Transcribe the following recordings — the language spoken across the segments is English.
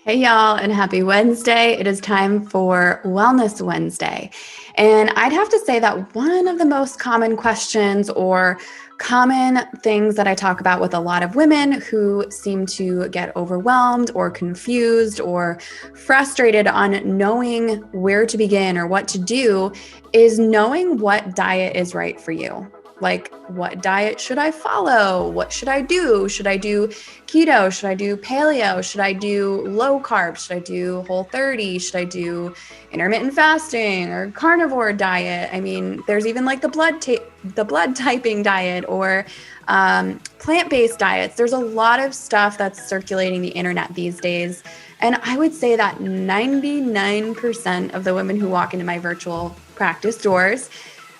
Hey, y'all, and happy Wednesday. It is time for Wellness Wednesday. And I'd have to say that one of the most common questions or common things that I talk about with a lot of women who seem to get overwhelmed or confused or frustrated on knowing where to begin or what to do is knowing what diet is right for you. Like, what diet should I follow? What should I do? Should I do keto? Should I do paleo? Should I do low carb? Should I do Whole30? Should I do intermittent fasting or carnivore diet? I mean, there's even like the blood typing diet or plant-based diets. There's a lot of stuff that's circulating the internet these days. And I would say that 99% of the women who walk into my virtual practice doors,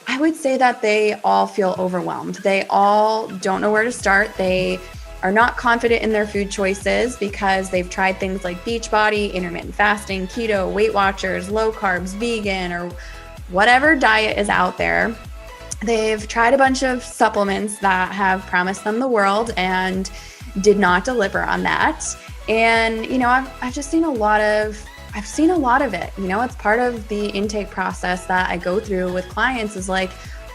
I would say that they all feel overwhelmed. They all don't know where to start. They are not confident in their food choices because they've tried things like Beachbody, intermittent fasting, keto, Weight Watchers, low carbs, vegan, or whatever diet is out there. They've tried a bunch of supplements that have promised them the world and did not deliver on that. And, I've just seen a lot of it. It's part of the intake process that I go through with clients is like,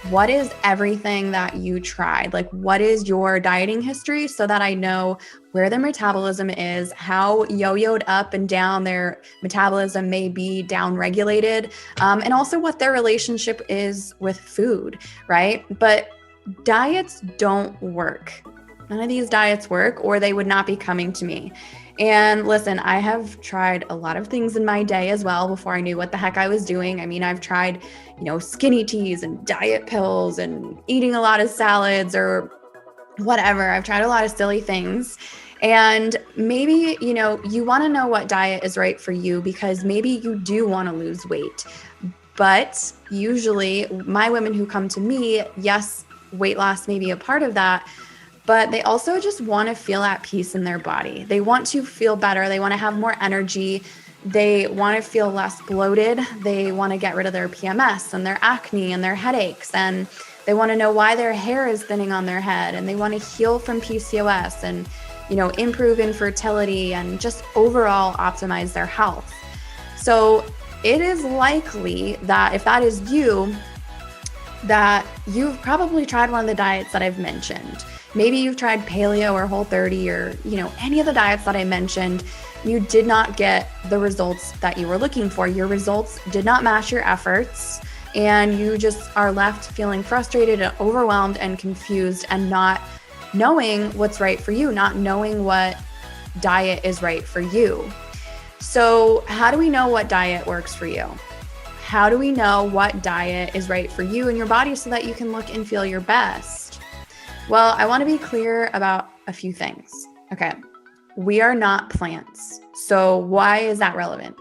what is everything that you tried? Like, what is your dieting history so that I know where their metabolism is, how yo-yoed up and down their metabolism may be down-regulated, and also what their relationship is with food, right? But diets don't work. None of these diets work, or they would not be coming to me. And listen, I have tried a lot of things in my day as well before I knew what the heck I was doing. I mean, I've tried, skinny teas and diet pills and eating a lot of salads or whatever. I've tried a lot of silly things. And maybe, you want to know what diet is right for you because maybe you do want to lose weight. But usually my women who come to me, yes, weight loss may be a part of that, but they also just want to feel at peace in their body. They want to feel better. They want to have more energy. They want to feel less bloated. They want to get rid of their PMS and their acne and their headaches. And they want to know why their hair is thinning on their head. And they want to heal from PCOS and, improve infertility and just overall optimize their health. So it is likely that if that is you, that you've probably tried one of the diets that I've mentioned. Maybe you've tried paleo or Whole30 or, any of the diets that I mentioned. You did not get the results that you were looking for. Your results did not match your efforts, and you just are left feeling frustrated and overwhelmed and confused and not knowing what's right for you, not knowing what diet is right for you. So how do we know what diet works for you? How do we know what diet is right for you and your body so that you can look and feel your best? Well, I want to be clear about a few things. Okay. We are not plants. So why is that relevant?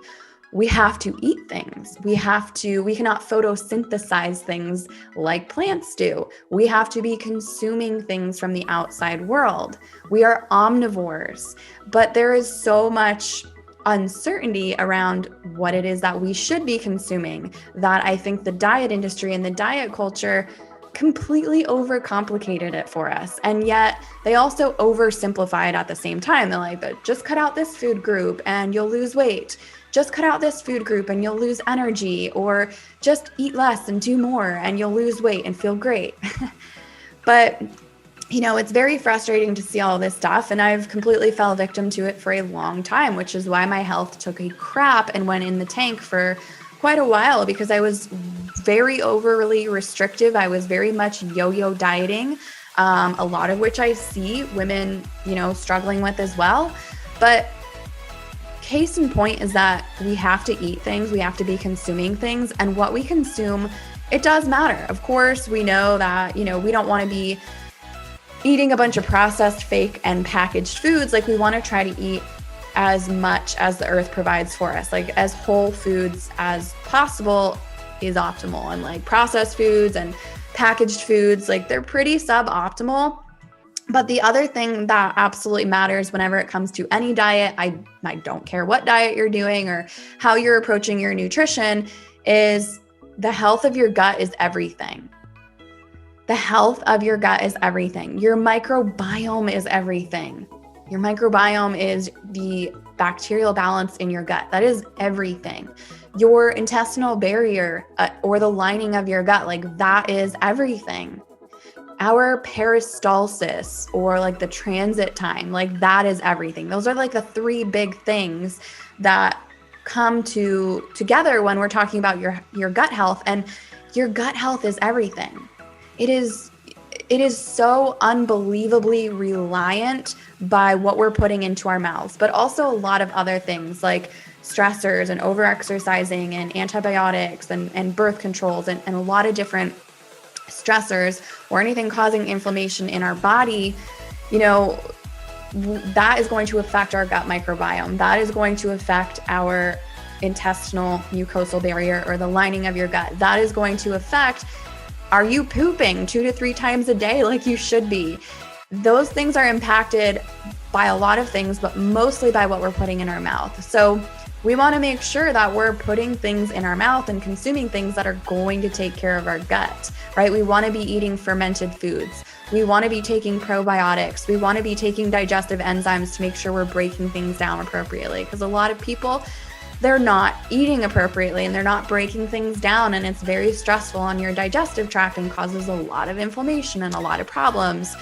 We have to eat things. We cannot photosynthesize things like plants do. We have to be consuming things from the outside world. We are omnivores, but there is so much uncertainty around what it is that we should be consuming that I think the diet industry and the diet culture completely overcomplicated it for us. And yet they also oversimplify it at the same time. They're like, just cut out this food group and you'll lose weight. Just cut out this food group and you'll lose energy, or just eat less and do more and you'll lose weight and feel great. But it's very frustrating to see all this stuff. And I've completely fell victim to it for a long time, which is why my health took a crap and went in the tank for quite a while, because I was very overly restrictive. I was very much yo-yo dieting, a lot of which I see women, struggling with as well. But case in point is that we have to eat things. We have to be consuming things. And what we consume, it does matter. Of course, we know that, we don't want to be eating a bunch of processed, fake, and packaged foods. Like, we want to try to eat as much as the earth provides for us, like as whole foods as possible is optimal. And like processed foods and packaged foods, like they're pretty suboptimal. But the other thing that absolutely matters whenever it comes to any diet, I don't care what diet you're doing or how you're approaching your nutrition, is the health of your gut is everything. The health of your gut is everything. Your microbiome is everything. Your microbiome is the bacterial balance in your gut. That is everything. Your intestinal barrier or the lining of your gut, like that is everything. Our peristalsis or like the transit time, like that is everything. Those are like the three big things that come together when we're talking about your gut health, and your gut health is everything. It is so unbelievably reliant by what we're putting into our mouths, but also a lot of other things like stressors and overexercising and antibiotics and birth controls and a lot of different stressors or anything causing inflammation in our body. That is going to affect our gut microbiome. That is going to affect our intestinal mucosal barrier or the lining of your gut. That is going to affect, are you pooping 2 to 3 times a day like you should be? Those things are impacted by a lot of things, but mostly by what we're putting in our mouth. So we want to make sure that we're putting things in our mouth and consuming things that are going to take care of our gut, right? We want to be eating fermented foods. We want to be taking probiotics. We want to be taking digestive enzymes to make sure we're breaking things down appropriately, because a lot of people, they're not eating appropriately and they're not breaking things down, and it's very stressful on your digestive tract and causes a lot of inflammation and a lot of problems.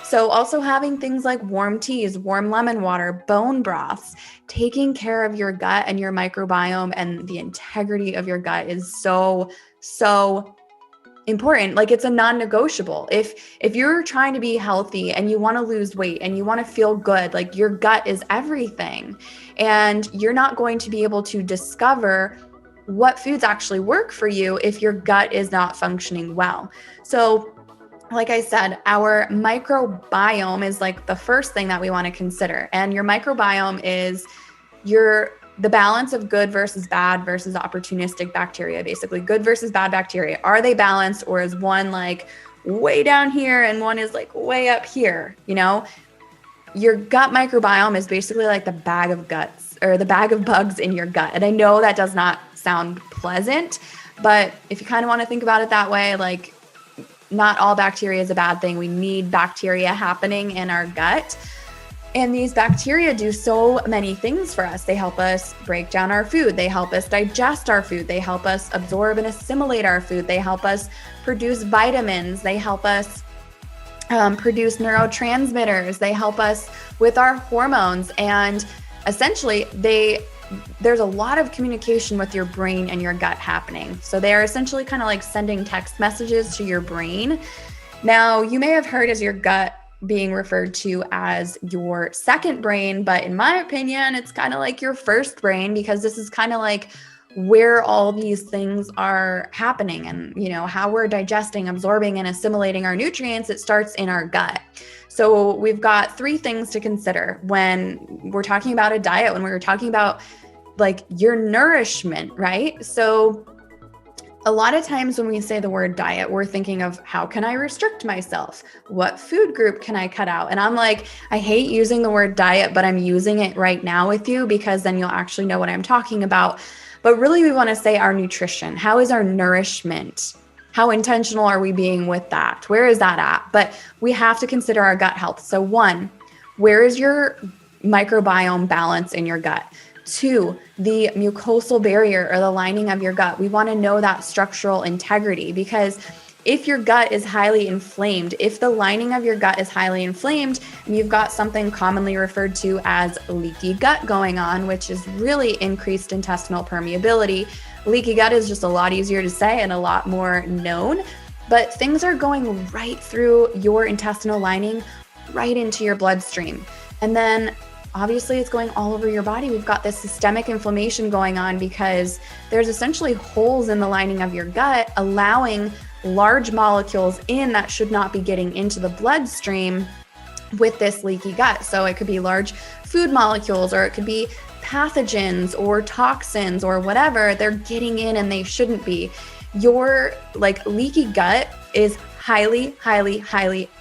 So also having things like warm teas, warm lemon water, bone broths, taking care of your gut and your microbiome and the integrity of your gut is so important. Like it's a non-negotiable. If you're trying to be healthy and you want to lose weight and you want to feel good, like your gut is everything. And you're not going to be able to discover what foods actually work for you if your gut is not functioning well. So like I said, our microbiome is like the first thing that we want to consider. And your microbiome is the balance of good versus bad versus opportunistic bacteria, basically good versus bad bacteria. Are they balanced, or is one like way down here and one is like way up here? Your gut microbiome is basically like the bag of guts or the bag of bugs in your gut. And I know that does not sound pleasant, but if you kind of want to think about it that way, like not all bacteria is a bad thing. We need bacteria happening in our gut. And these bacteria do so many things for us. They help us break down our food. They help us digest our food. They help us absorb and assimilate our food. They help us produce vitamins. They help us produce neurotransmitters. They help us with our hormones. And essentially, there's a lot of communication with your brain and your gut happening. So they are essentially kind of like sending text messages to your brain. Now, you may have heard as your gut being referred to as your second brain, but in my opinion, it's kind of like your first brain, because this is kind of like where all these things are happening and, how we're digesting, absorbing, and assimilating our nutrients. It starts in our gut. So we've got 3 things to consider when we're talking about a diet, when we're talking about like your nourishment, right? So a lot of times when we say the word diet, we're thinking of how can I restrict myself? What food group can I cut out? And I'm like, I hate using the word diet, but I'm using it right now with you because then you'll actually know what I'm talking about. But really we want to say our nutrition. How is our nourishment? How intentional are we being with that? Where is that at? But we have to consider our gut health. So 1, where is your microbiome balance in your gut? 2, the mucosal barrier or the lining of your gut. We want to know that structural integrity, because if your gut is highly inflamed, if the lining of your gut is highly inflamed, and you've got something commonly referred to as leaky gut going on, which is really increased intestinal permeability. Leaky gut is just a lot easier to say and a lot more known, but things are going right through your intestinal lining, right into your bloodstream. And then obviously it's going all over your body. We've got this systemic inflammation going on because there's essentially holes in the lining of your gut, allowing large molecules in that should not be getting into the bloodstream with this leaky gut. So it could be large food molecules, or it could be pathogens or toxins or whatever. They're getting in and they shouldn't be. Your leaky gut is highly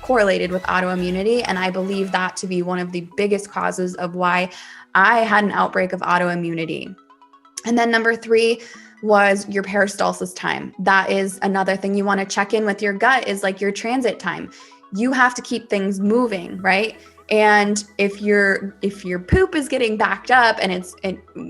correlated with autoimmunity. And I believe that to be one of the biggest causes of why I had an outbreak of autoimmunity. And then number 3 was your peristalsis time. That is another thing you want to check in with your gut, is like your transit time. You have to keep things moving, right? And if your poop is getting backed up and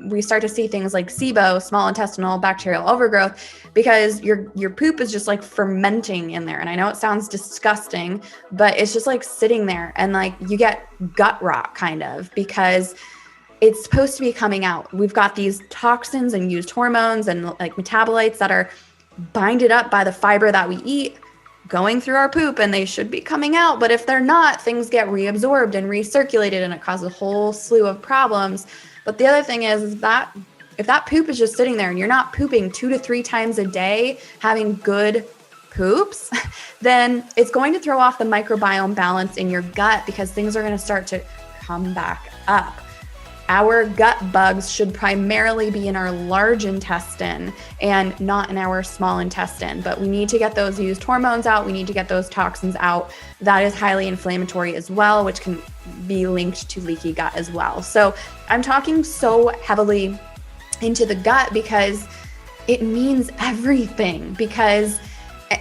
we start to see things like SIBO, small intestinal bacterial overgrowth, because your poop is just like fermenting in there. And I know it sounds disgusting, but it's just like sitting there, and like you get gut rot kind of, because it's supposed to be coming out. We've got these toxins and used hormones and like metabolites that are binded up by the fiber that we eat, going through our poop, and they should be coming out. But if they're not, things get reabsorbed and recirculated, and it causes a whole slew of problems. But the other thing is that if that poop is just sitting there and you're not pooping 2 to 3 times a day, having good poops, then it's going to throw off the microbiome balance in your gut, because things are going to start to come back up. Our gut bugs should primarily be in our large intestine and not in our small intestine, but we need to get those used hormones out. We need to get those toxins out. That is highly inflammatory as well, which can be linked to leaky gut as well. So I'm talking so heavily into the gut because it means everything,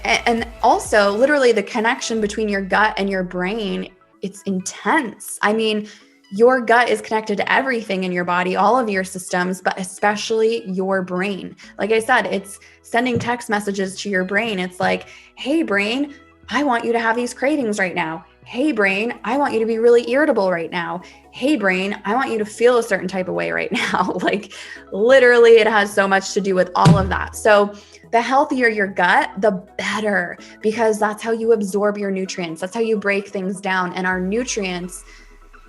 and also literally the connection between your gut and your brain, it's intense. I mean, your gut is connected to everything in your body, all of your systems, but especially your brain. Like I said, it's sending text messages to your brain. It's like, hey, brain, I want you to have these cravings right now. Hey, brain, I want you to be really irritable right now. Hey, brain, I want you to feel a certain type of way right now. Like literally, it has so much to do with all of that. So the healthier your gut, the better, because that's how you absorb your nutrients. That's how you break things down. And our nutrients,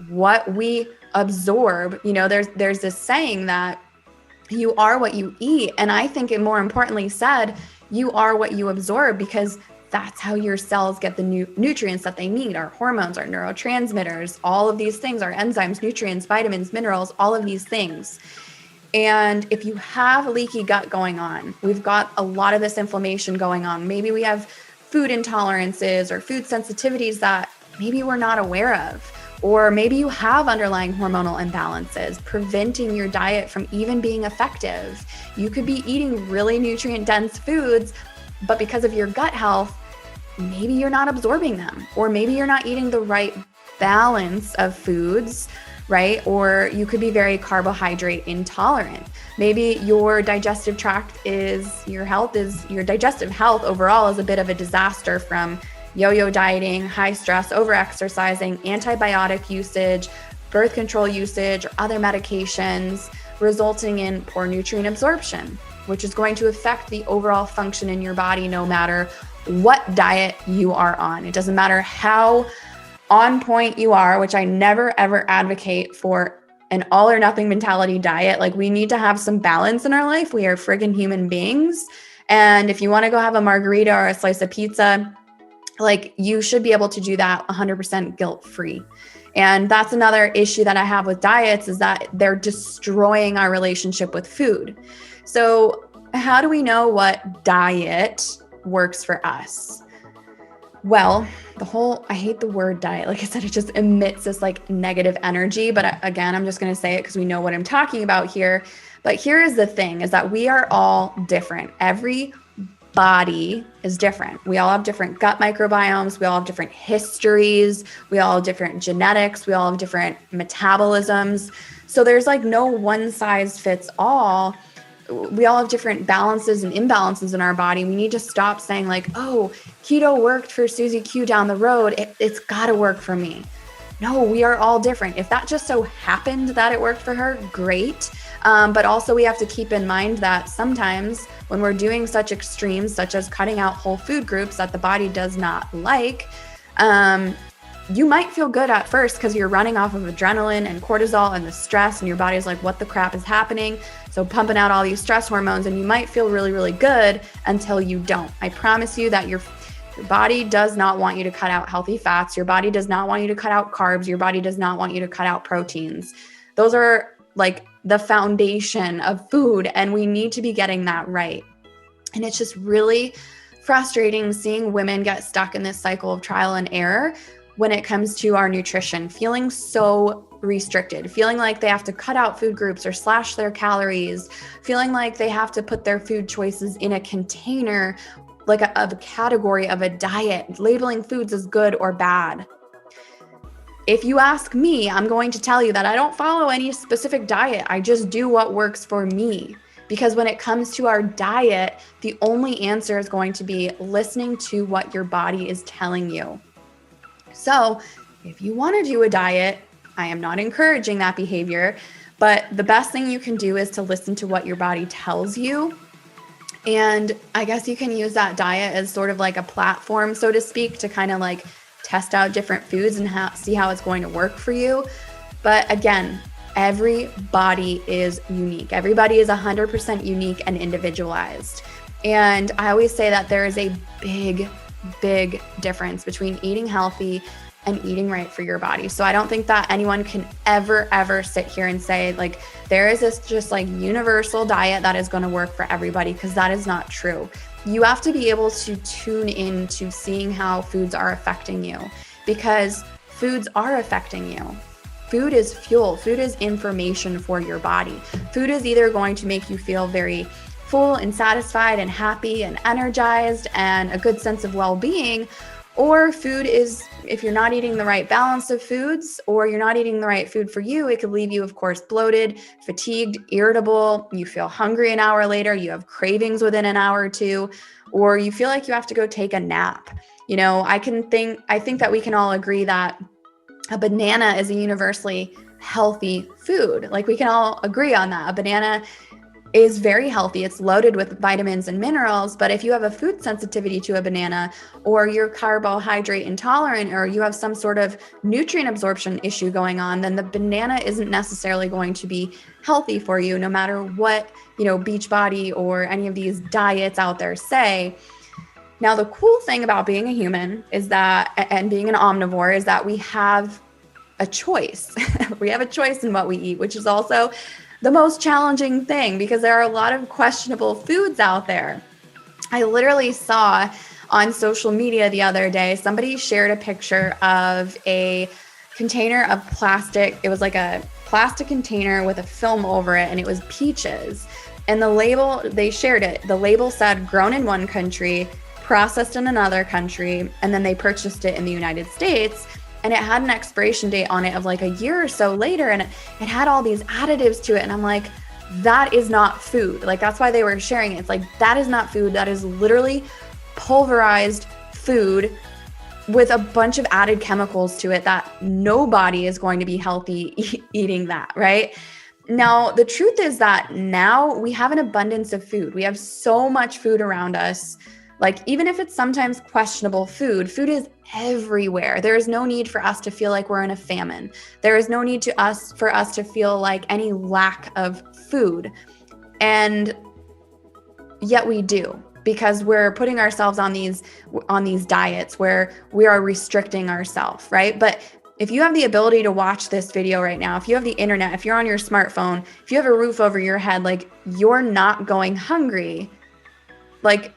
what we absorb, there's this saying that you are what you eat. And I think it more importantly said, you are what you absorb, because that's how your cells get the nutrients that they need. Our hormones, our neurotransmitters, all of these things, our enzymes, nutrients, vitamins, minerals, all of these things. And if you have leaky gut going on, we've got a lot of this inflammation going on. Maybe we have food intolerances or food sensitivities that maybe we're not aware of. Or maybe you have underlying hormonal imbalances preventing your diet from even being effective. You could be eating really nutrient-dense foods, but because of your gut health, maybe you're not absorbing them, or maybe you're not eating the right balance of foods, right? Or you could be very carbohydrate intolerant. Maybe your digestive tract your digestive health overall is a bit of a disaster from yo-yo dieting, high stress, over-exercising, antibiotic usage, birth control usage, or other medications, resulting in poor nutrient absorption, which is going to affect the overall function in your body no matter what diet you are on. It doesn't matter how on point you are, which I never ever advocate for an all or nothing mentality diet. Like, we need to have some balance in our life. We are friggin' human beings. And if you want to go have a margarita or a slice of pizza, like, you should be able to do that 100% guilt-free. And that's another issue that I have with diets, is that they're destroying our relationship with food. So how do we know what diet works for us? Well, I hate the word diet. Like I said, it just emits this like negative energy. But again, I'm just going to say it because we know what I'm talking about here. But here is the thing, is that we are all different. Every body is different. We all have different gut microbiomes. We all have different histories. We all have different genetics. We all have different metabolisms. So there's like no one size fits all. We all have different balances and imbalances in our body. We need to stop saying like, oh, keto worked for Susie Q down the road. It's got to work for me. No, we are all different. If that just so happened that it worked for her, great. But also we have to keep in mind that sometimes when we're doing such extremes, such as cutting out whole food groups that the body does not like, you might feel good at first because you're running off of adrenaline and cortisol and the stress, and your body's like, what the crap is happening? So pumping out all these stress hormones, and you might feel really, really good until you don't. I promise you that your body does not want you to cut out healthy fats. Your body does not want you to cut out carbs. Your body does not want you to cut out proteins. Those are like the foundation of food, and we need to be getting that right. And it's just really frustrating seeing women get stuck in this cycle of trial and error when it comes to our nutrition, feeling so restricted, feeling like they have to cut out food groups or slash their calories, feeling like they have to put their food choices in a container, of a category of a diet, labeling foods as good or bad. If you ask me, I'm going to tell you that I don't follow any specific diet. I just do what works for me. Because when it comes to our diet, the only answer is going to be listening to what your body is telling you. So if you want to do a diet, I am not encouraging that behavior, but the best thing you can do is to listen to what your body tells you. And I guess you can use that diet as sort of like a platform, so to speak, to kind of like test out different foods and see how it's going to work for you. But again, every body is unique. Everybody is 100% unique and individualized. And I always say that there is a big difference between eating healthy and eating right for your body. So I don't think that anyone can ever sit here and say like there is this just like universal diet that is going to work for everybody, because that is not true. You have to be able to tune in to seeing how foods are affecting you, because foods are affecting you. Food is fuel. Food is information for your body. Food is either going to make you feel very full and satisfied and happy and energized and a good sense of well-being, or food is, if you're not eating the right balance of foods or you're not eating the right food for you, it could leave you, of course, bloated, fatigued, irritable. You feel hungry an hour later, you have cravings within an hour or two, or you feel like you have to go take a nap. You know, I think that we can all agree that a banana is a universally healthy food. Like we can all agree on that. A banana is very healthy. It's loaded with vitamins and minerals. But if you have a food sensitivity to a banana, or you're carbohydrate intolerant, or you have some sort of nutrient absorption issue going on, then the banana isn't necessarily going to be healthy for you, no matter what, Beachbody or any of these diets out there say. Now, the cool thing about being a human is that, and being an omnivore, is that we have a choice. We have a choice in what we eat, which is also the most challenging thing, because there are a lot of questionable foods out there. I literally saw on social media the other day, somebody shared a picture of a container of plastic. It was like a plastic container with a film over it, and it was peaches. And the label, they shared it. The label said grown in one country, processed in another country, and then they purchased it in the United States. And it had an expiration date on it of like a year or so later. And it had all these additives to it. And I'm like, that is not food. Like, that's why they were sharing it. It's like, that is not food. That is literally pulverized food with a bunch of added chemicals to it that nobody is going to be healthy eating that, right? Now, the truth is that now we have an abundance of food. We have so much food around us. Like, even if it's sometimes questionable food is everywhere. There is no need for us to feel like we're in a famine. There is no need for us to feel like any lack of food. And yet we do, because we're putting ourselves on these diets where we are restricting ourselves, right? But if you have the ability to watch this video right now, if you have the internet, if you're on your smartphone, if you have a roof over your head, like, you're not going hungry. Like,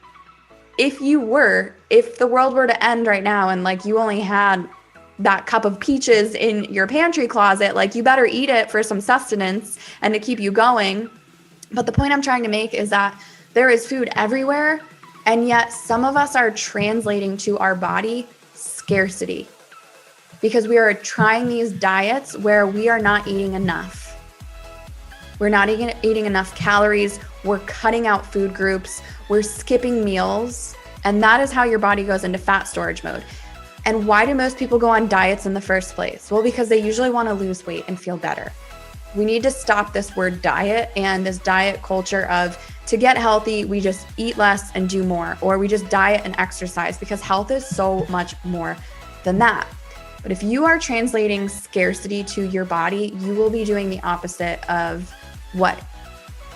if the world were to end right now and like you only had that cup of peaches in your pantry closet, like, you better eat it for some sustenance and to keep you going. But the point I'm trying to make is that there is food everywhere, and yet some of us are translating to our body scarcity, because we are trying these diets where we are not eating enough. We're not eating enough calories. We're cutting out food groups. We're skipping meals. And that is how your body goes into fat storage mode. And why do most people go on diets in the first place? Well, because they usually want to lose weight and feel better. We need to stop this word diet and this diet culture of, to get healthy, we just eat less and do more, or we just diet and exercise, because health is so much more than that. But if you are translating scarcity to your body, you will be doing the opposite of what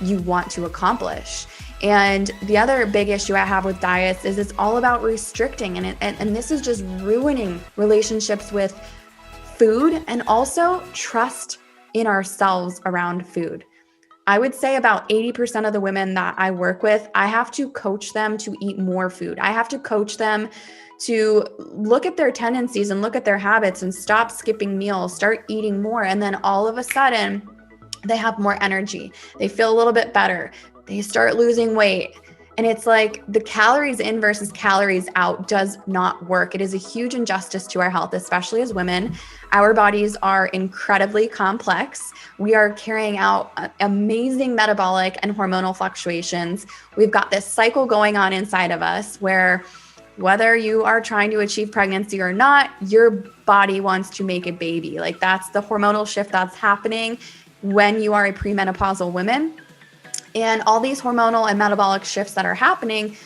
you want to accomplish. And the other big issue I have with diets is it's all about restricting, and this is just ruining relationships with food and also trust in ourselves around food. I would say about 80% of the women that I work with, I have to coach them to eat more food. I have to coach them to look at their tendencies and look at their habits and stop skipping meals, start eating more. And then all of a sudden, they have more energy. They feel a little bit better. They start losing weight. And it's like the calories in versus calories out does not work. It is a huge injustice to our health, especially as women. Our bodies are incredibly complex. We are carrying out amazing metabolic and hormonal fluctuations. We've got this cycle going on inside of us where whether you are trying to achieve pregnancy or not, your body wants to make a baby. Like that's the hormonal shift that's happening when you are a premenopausal woman. And all these hormonal and metabolic shifts that are happening,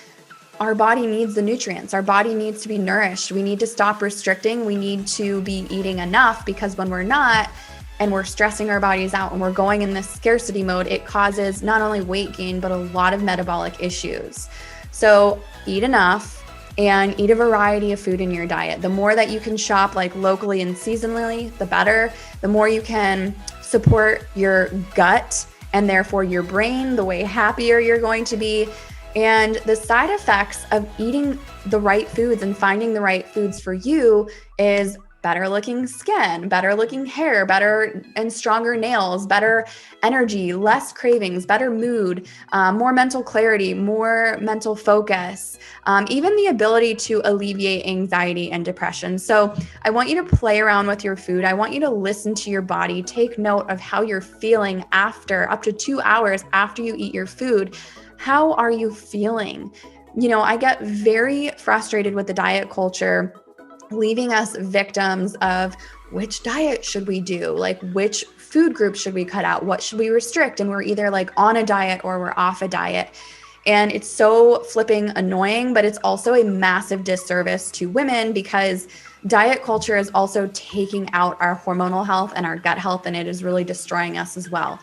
our body needs the nutrients. Our body needs to be nourished. We need to stop restricting. We need to be eating enough, because when we're not and we're stressing our bodies out and we're going in this scarcity mode, it causes not only weight gain, but a lot of metabolic issues. So eat enough and eat a variety of food in your diet. The more that you can shop like locally and seasonally, the better. The more you can support your gut and therefore your brain, the way happier you're going to be. And the side effects of eating the right foods and finding the right foods for you is better looking skin, better looking hair, better and stronger nails, better energy, less cravings, better mood, more mental clarity, more mental focus, even the ability to alleviate anxiety and depression. So I want you to play around with your food. I want you to listen to your body, take note of how you're feeling after, up to 2 hours after you eat your food. How are you feeling? You know, I get very frustrated with the diet culture, leaving us victims of which diet should we do? Like which food group should we cut out? What should we restrict? And we're either like on a diet or we're off a diet. And it's so flipping annoying, but it's also a massive disservice to women, because diet culture is also taking out our hormonal health and our gut health, and it is really destroying us as well.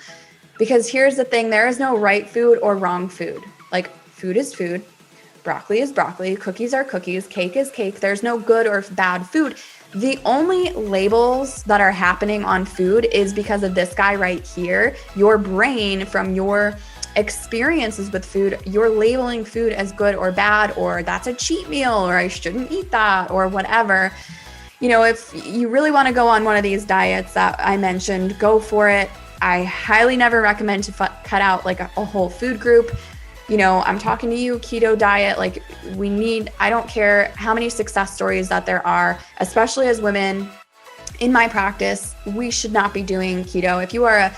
Because here's the thing, there is no right food or wrong food. Like food is food. Broccoli is broccoli, cookies are cookies, cake is cake. There's no good or bad food. The only labels that are happening on food is because of this guy right here. Your brain, from your experiences with food, you're labeling food as good or bad, or that's a cheat meal, or I shouldn't eat that, or whatever. You know, if you really want to go on one of these diets that I mentioned, go for it. I highly never recommend to cut out like a whole food group. You know, I'm talking to you, Keto Diet, like I don't care how many success stories that there are, especially as women in my practice, we should not be doing keto. If you are a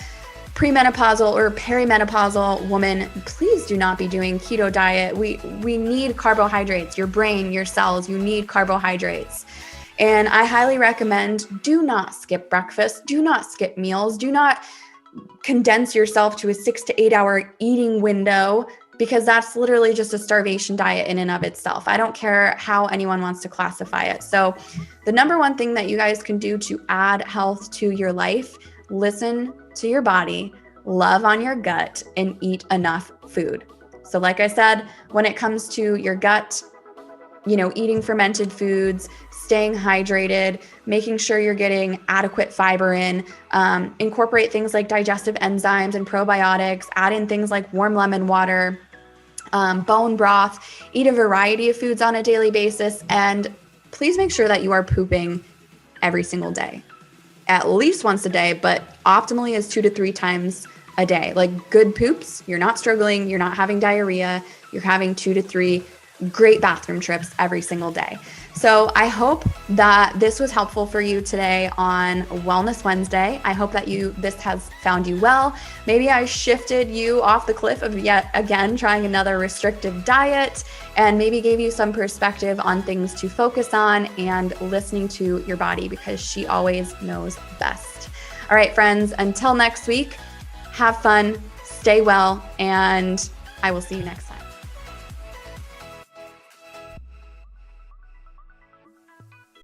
premenopausal or perimenopausal woman, please do not be doing keto diet. We need carbohydrates, your brain, your cells, you need carbohydrates. And I highly recommend, do not skip breakfast, do not skip meals, do not condense yourself to a 6 to 8 hour eating window, because that's literally just a starvation diet in and of itself. I don't care how anyone wants to classify it. So the number one thing that you guys can do to add health to your life, listen to your body, love on your gut, and eat enough food. So like I said, when it comes to your gut, you know, eating fermented foods, staying hydrated, making sure you're getting adequate fiber in, incorporate things like digestive enzymes and probiotics, add in things like warm lemon water, bone broth, eat a variety of foods on a daily basis, and please make sure that you are pooping every single day, at least once a day, but optimally is 2 to 3 times a day. Like good poops, you're not struggling, you're not having diarrhea, you're having 2 to 3 great bathroom trips every single day. So I hope that this was helpful for you today on Wellness Wednesday. I hope that this has found you well. Maybe I shifted you off the cliff of yet again trying another restrictive diet, and maybe gave you some perspective on things to focus on and listening to your body, because she always knows best. All right, friends, until next week, have fun, stay well, and I will see you next time.